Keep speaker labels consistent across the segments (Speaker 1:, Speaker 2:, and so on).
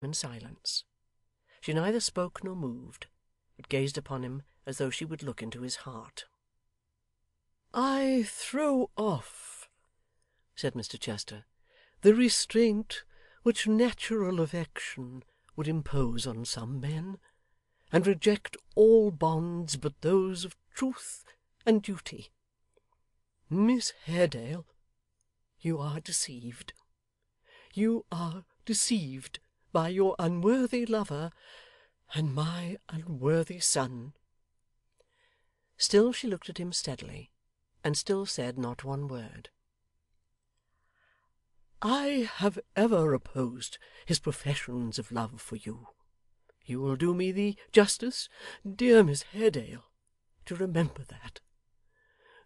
Speaker 1: in silence. She neither spoke nor moved, but gazed upon him as though she would look into his heart. 'I throw off,' said Mr Chester, 'the restraint which natural affection would impose on some men, and reject all bonds but those of truth and duty. Miss Haredale, you are deceived. You are deceived by your unworthy lover and my unworthy son.' Still she looked at him steadily, and still said not one word. 'I have ever opposed his professions of love for you. You will do me the justice, dear Miss Haredale, to remember that.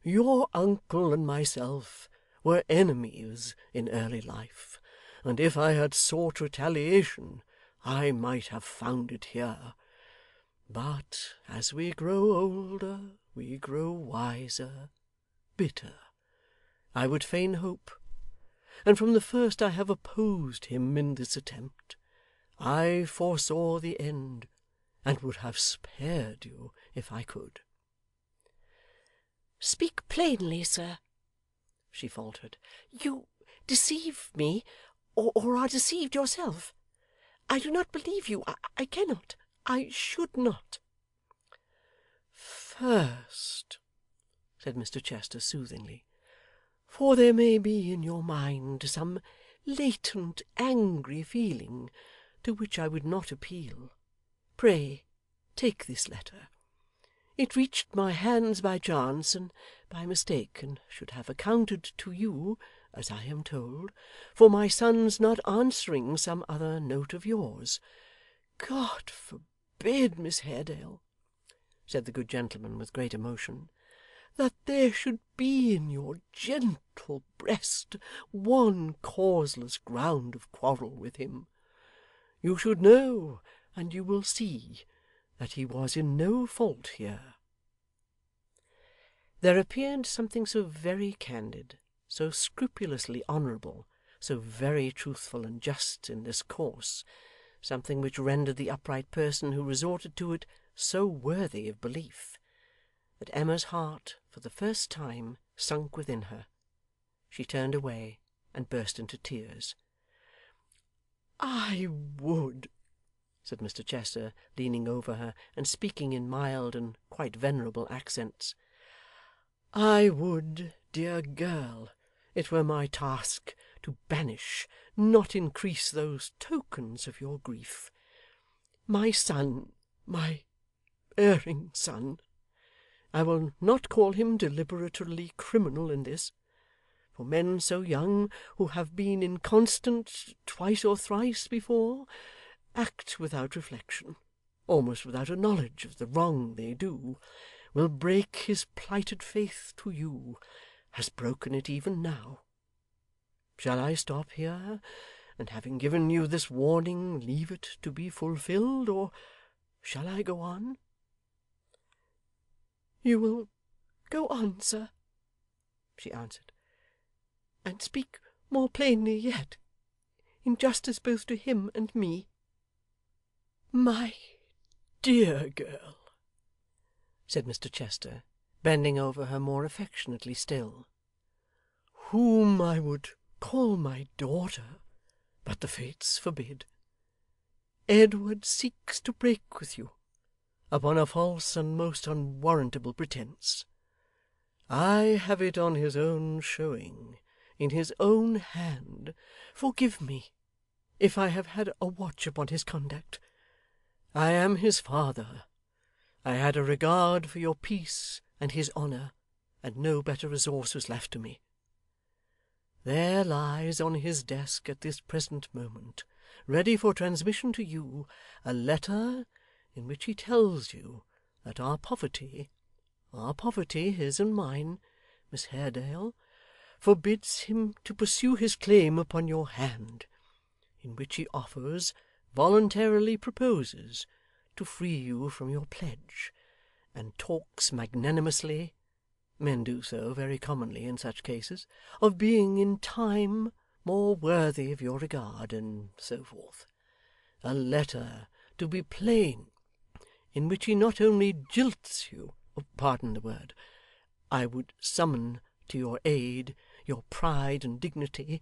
Speaker 1: Your uncle and myself were enemies in early life, and if I had sought retaliation, I might have found it here. But as we grow older, we grow wiser, bitter, I would fain hope, and from the first I have opposed him in this attempt. I foresaw the end, and would have spared you if I could.' 'Speak plainly, sir,' she faltered. 'You deceive me, or are deceived yourself. I do not believe you. I cannot. I should not.' 'First,' said Mr Chester soothingly, 'for there may be in your mind some latent angry feeling to which I would not appeal, pray take this letter. It reached my hands by chance and by mistake, and should have accounted to you, as I am told, for my son's not answering some other note of yours. God forbid, Miss Haredale,' said the good gentleman with great emotion, 'that there should be in your gentle breast one causeless ground of quarrel with him. You should know, and you will see, that he was in no fault here.' There appeared something so very candid, so scrupulously honourable, so very truthful and just in this course, something which rendered the upright person who resorted to it so worthy of belief, that Emma's heart, for the first time, sunk within her. She turned away, and burst into tears. 'I would,' said Mr Chester, leaning over her, and speaking in mild and quite venerable accents, 'I would, dear girl, it were my task to banish, not increase, those tokens of your grief. My son, my erring son, I will not call him deliberately criminal in this, for men so young, who have been inconstant twice or thrice before, act without reflection, almost without a knowledge of the wrong they do, will break his plighted faith to you, has broken it even now. Shall I stop here, and having given you this warning, leave it to be fulfilled, or shall I go on?' 'You will go on, sir,' she answered, 'and speak more plainly yet, in justice both to him and me.' 'My dear girl,' said Mr Chester, bending over her more affectionately still, 'whom I would call my daughter, but the fates forbid, Edward seeks to break with you, upon a false and most unwarrantable pretence. I have it on his own showing, in his own hand. Forgive me, if I have had a watch upon his conduct. I am his father. I had a regard for your peace and his honour, and no better resource was left to me. There lies on his desk at this present moment, ready for transmission to you, a letter in which he tells you that our poverty, his and mine, Miss Haredale, forbids him to pursue his claim upon your hand, in which he offers, voluntarily proposes, to free you from your pledge, and talks magnanimously (men do so very commonly in such cases) of being in time more worthy of your regard, and so forth. a letter, to be plain, in which he not only jilts you, pardon the word, I would summon to your aid your pride and dignity,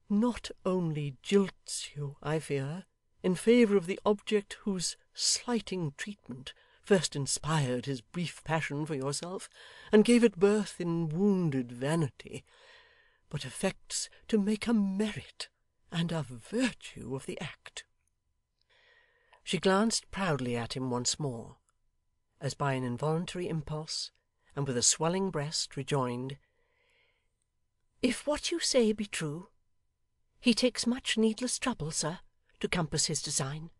Speaker 1: not only jilts you, I fear, in favour of the object whose slighting treatment first inspired his brief passion for yourself, and gave it birth in wounded vanity, but affects to make a merit and a virtue of the act. She glanced proudly at him once more, as by an involuntary impulse, and with a swelling breast rejoined, "If what you say be true, he takes much needless trouble, sir, to compass his design.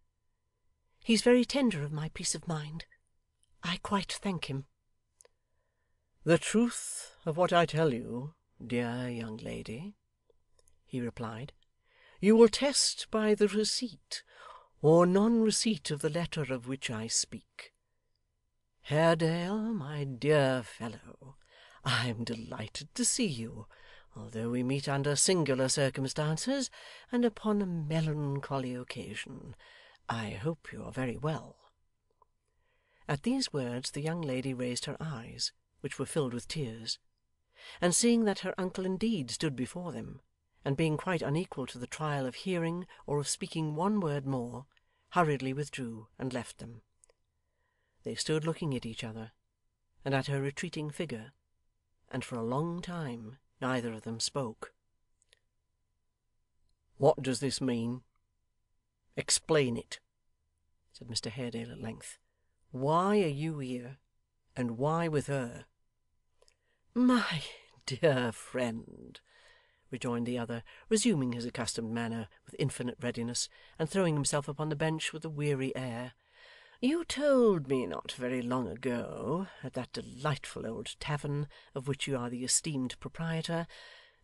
Speaker 1: He's very tender of my peace of mind. I quite thank him." "The truth of what I tell you, dear young lady," he replied, "you will test by the receipt or non-receipt of the letter of which I speak. Haredale, my dear fellow, I am delighted to see you, although we meet under singular circumstances, and upon a melancholy occasion. I hope you are very well." At these words the young lady raised her eyes, which were filled with tears, and seeing that her uncle indeed stood before them, and being quite unequal to the trial of hearing or of speaking one word more, hurriedly withdrew and left them. They stood looking at each other, and at her retreating figure, and for a long time neither of them spoke. "What does this mean? Explain it," said Mr Haredale at length. "Why are you here, and why with her?" "My dear friend," rejoined the other, resuming his accustomed manner with infinite readiness, and throwing himself upon the bench with a weary air, "you told me not very long ago, at that delightful old tavern of which you are the esteemed proprietor,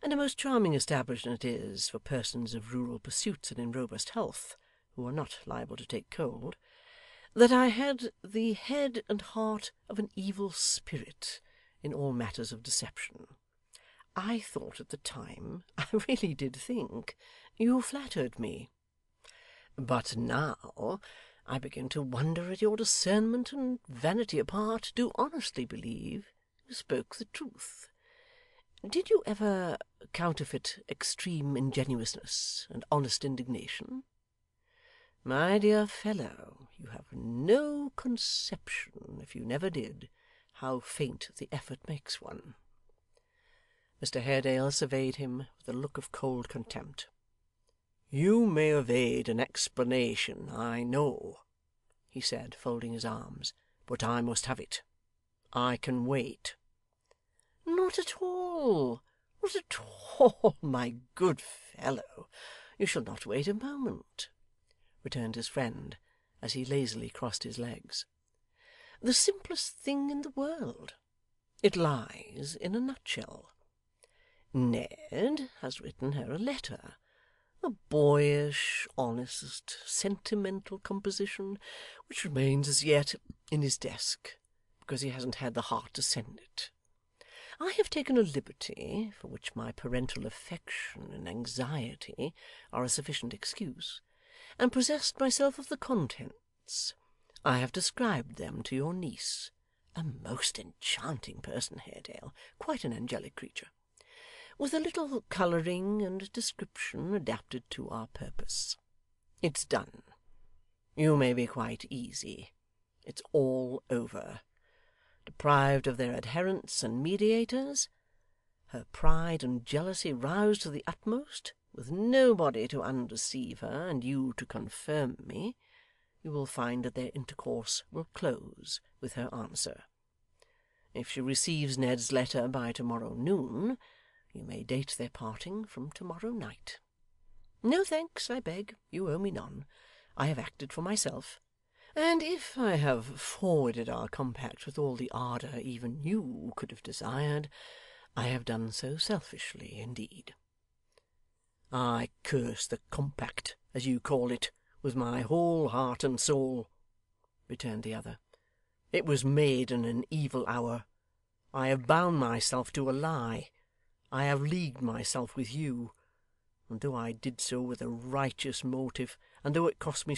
Speaker 1: and a most charming establishment it is for persons of rural pursuits and in robust health, who are not liable to take cold, that I had the head and heart of an evil spirit in all matters of deception. I thought at the time, I really did think, you flattered me. But now I begin to wonder at your discernment, and, vanity apart, do honestly believe you spoke the truth. Did you ever counterfeit extreme ingenuousness and honest indignation? My dear fellow, you have no conception, if you never did, how faint the effort makes one." Mr Haredale surveyed him with a look of cold contempt. "You may evade an explanation, I know," he said, folding his arms, "but I must have it. I can wait." "Not at all, not at all, my good fellow. You shall not wait a moment," returned his friend, as he lazily crossed his legs. "The simplest thing in the world. It lies in a nutshell. Ned has written her a letter, a boyish, honest, sentimental composition, which remains as yet in his desk, because he hasn't had the heart to send it. I have taken a liberty, for which my parental affection and anxiety are a sufficient excuse, and possessed myself of the contents. I have described them to your niece, a most enchanting person, Haredale, quite an angelic creature, with a little colouring and description adapted to our purpose. It's done. You may be quite easy. It's all over. Deprived of their adherents and mediators, her pride and jealousy roused to the utmost, with nobody to undeceive her and you to confirm me, you will find that their intercourse will close with her answer. If she receives Ned's letter by tomorrow noon, you may date their parting from tomorrow night. No thanks, I beg. You owe me none. I have acted for myself, and if I have forwarded our compact with all the ardour even you could have desired, I have done so selfishly indeed." "I curse the compact, as you call it, with my whole heart and soul," returned the other. "It was made in an evil hour. I have bound myself to a lie. I have leagued myself with you. and though I did so with a righteous motive, and though it cost me